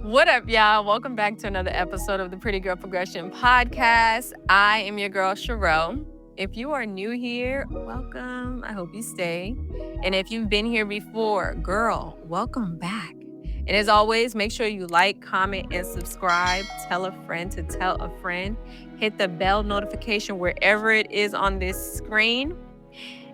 What up, y'all? Welcome back to another episode of the Pretty Girl Progression Podcast. I am your girl, Sherelle. If you are new here, welcome. I hope you stay. And if you've been here before, girl, welcome back. And as always, make sure you like, comment, and subscribe. Tell a friend to tell a friend. Hit the bell notification wherever it is on this screen.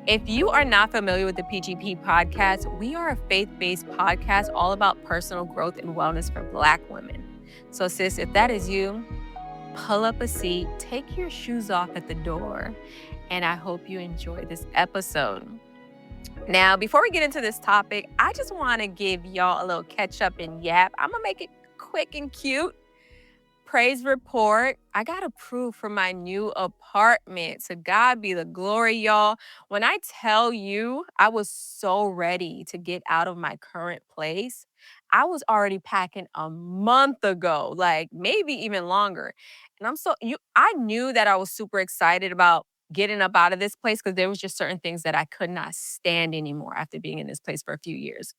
If you are not familiar with the PGP podcast, we are a faith-based podcast all about personal growth and wellness for Black women. So sis, if that is you, pull up a seat, take your shoes off at the door, and I hope you enjoy this episode. Now, before we get into this topic, I just want to give y'all a little catch up and yap. I'm going to make it quick and cute. Praise report. I got approved for my new apartment. To God be the glory, y'all. When I tell you I was so ready to get out of my current place, I was already packing a month ago, like maybe even longer. And I knew that I was super excited about getting up out of this place because there was just certain things that I could not stand anymore after being in this place for a few years.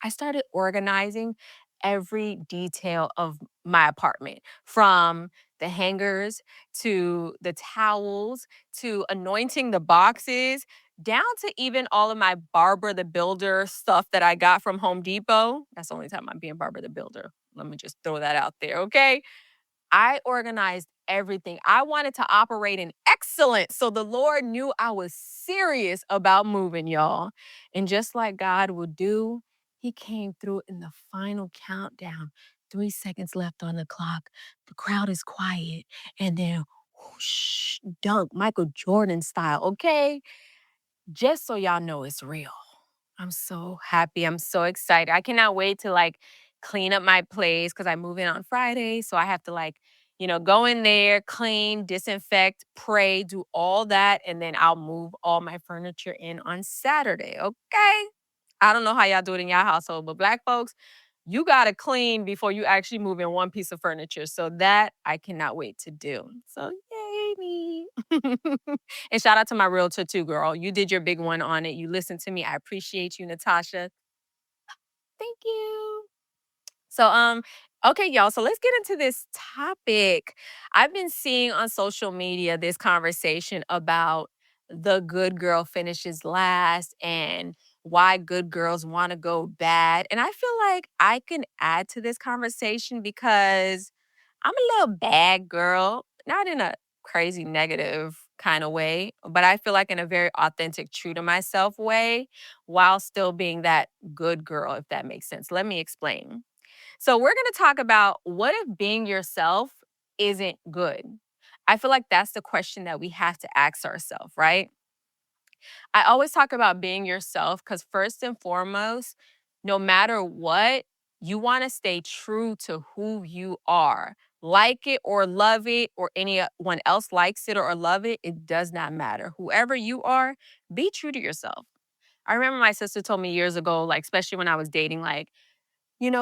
I started organizing every detail of my apartment, from the hangers to the towels to anointing the boxes, down to even all of my Barbara the Builder stuff that I got from Home Depot. That's the only time I'm being Barbara the Builder. Let me just throw that out there, okay? I organized everything. I wanted to operate in excellence. So the Lord knew I was serious about moving, y'all. And just like God will do, He came through in the final countdown. 3 seconds left on the clock. The crowd is quiet. And then whoosh, dunk, Michael Jordan style, okay? Just so y'all know it's real. I'm so happy. I'm so excited. I cannot wait to clean up my place because I move in on Friday. So I have to go in there, clean, disinfect, pray, do all that. And then I'll move all my furniture in on Saturday. Okay. I don't know how y'all do it in your household, but Black folks, you got to clean before you actually move in one piece of furniture. So that I cannot wait to do. So yay me. And shout out to my realtor too, girl. You did your big one on it. You listened to me. I appreciate you, Natasha. Thank you. So, okay, y'all. So let's get into this topic. I've been seeing on social media this conversation about the good girl finishes last and why good girls want to go bad. And I feel like I can add to this conversation because I'm a little bad girl, not in a crazy negative kind of way, but I feel like in a very authentic, true to myself way, while still being that good girl, if that makes sense. Let me explain. So, we're going to talk about what if being yourself isn't good? I feel like that's the question that we have to ask ourselves, right? I always talk about being yourself because, first and foremost, no matter what, you want to stay true to who you are. Like it or love it, or anyone else likes it or love it does not matter. Whoever you are, be true to yourself. I remember my sister told me years ago, especially when I was dating,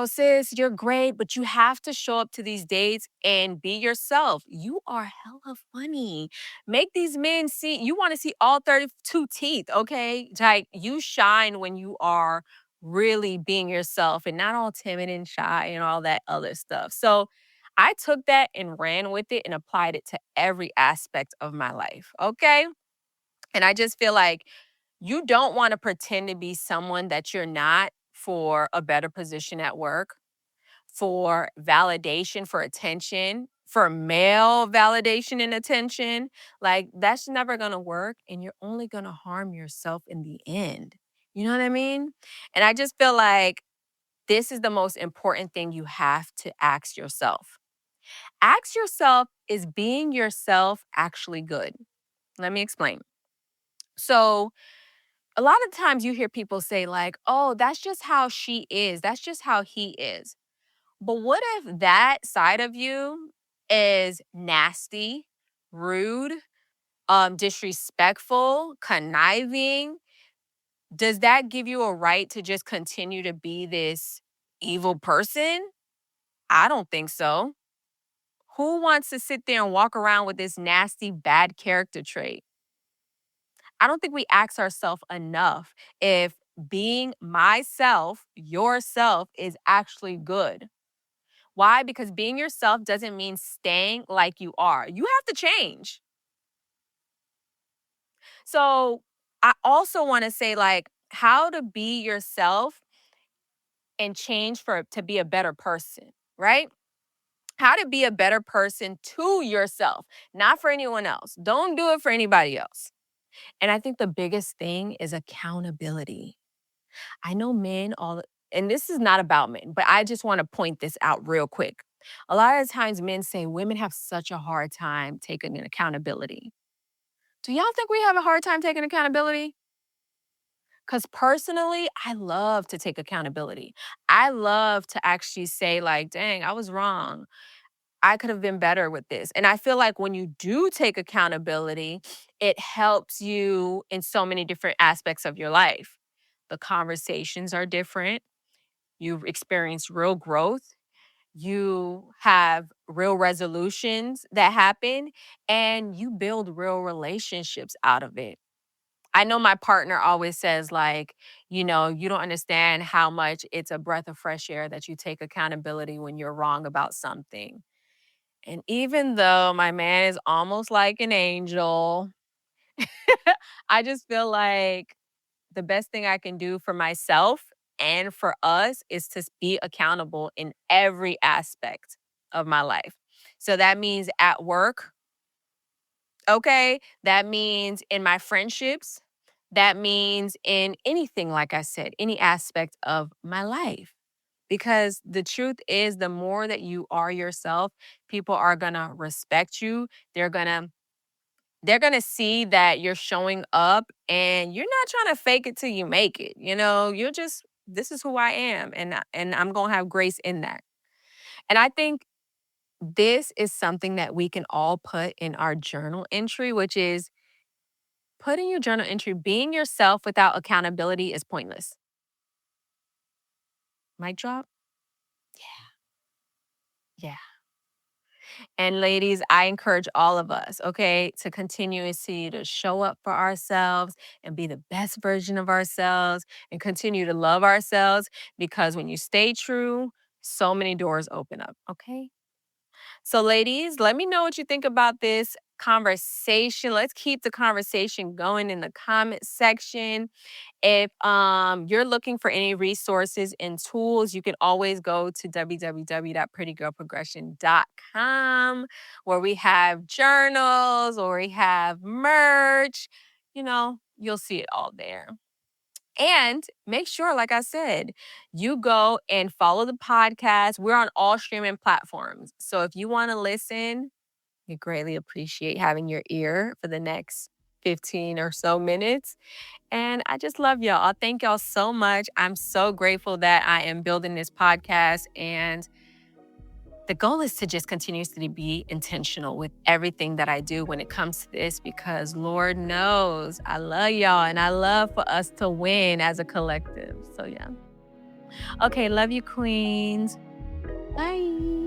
sis, you're great, but you have to show up to these dates and be yourself. You are hella funny. Make these men see, you want to see all 32 teeth, okay? Like, you shine when you are really being yourself and not all timid and shy and all that other stuff. So I took that and ran with it and applied it to every aspect of my life, okay? And I just feel like you don't want to pretend to be someone that you're not for a better position at work, for validation, for attention, for male validation and attention. Like, that's never going to work. And you're only going to harm yourself in the end. You know what I mean? And I just feel like this is the most important thing you have to ask yourself. Ask yourself, is being yourself actually good? Let me explain. So, a lot of times you hear people say, oh, that's just how she is. That's just how he is. But what if that side of you is nasty, rude, disrespectful, conniving? Does that give you a right to just continue to be this evil person? I don't think so. Who wants to sit there and walk around with this nasty, bad character trait? I don't think we ask ourselves enough if being myself, yourself, is actually good. Why? Because being yourself doesn't mean staying like you are. You have to change. So I also want to say, like, how to be yourself and change to be a better person, right? How to be a better person to yourself, not for anyone else. Don't do it for anybody else. And I think the biggest thing is accountability. I know men all, and this is not about men, but I just want to point this out real quick. A lot of times men say women have such a hard time taking accountability. Do y'all think we have a hard time taking accountability? Because personally, I love to take accountability. I love to actually say, like, dang, I was wrong. I could have been better with this. And I feel like when you do take accountability, it helps you in so many different aspects of your life. The conversations are different. You experience real growth. You have real resolutions that happen, and you build real relationships out of it. I know my partner always says, like, you don't understand how much it's a breath of fresh air that you take accountability when you're wrong about something. And even though my man is almost like an angel, I just feel like the best thing I can do for myself and for us is to be accountable in every aspect of my life. So that means at work, okay? That means in my friendships. That means in anything, like I said, any aspect of my life. Because the truth is, the more that you are yourself, people are gonna respect you. They're gonna see that you're showing up and you're not trying to fake it till you make it. You're just, this is who I am, and I'm gonna have grace in that. And I think this is something that we can all put in our journal entry, which is put in your journal entry, being yourself without accountability is pointless. Mic drop? Yeah. And ladies, I encourage all of us, okay, to continuously to show up for ourselves and be the best version of ourselves and continue to love ourselves, because when you stay true, so many doors open up, okay? So ladies, let me know what you think about this conversation. Let's keep the conversation going in the comment section. If you're looking for any resources and tools, you can always go to www.prettygirlprogression.com, where we have journals or we have merch. You'll see it all there. And make sure, like I said, you go and follow the podcast. We're on all streaming platforms. So if you want to listen, we greatly appreciate having your ear for the next 15 or so minutes. And I just love y'all. I thank y'all so much. I'm so grateful that I am building this podcast. And the goal is to just continuously be intentional with everything that I do when it comes to this, because Lord knows I love y'all and I love for us to win as a collective. So, yeah. Okay. Love you, queens. Bye.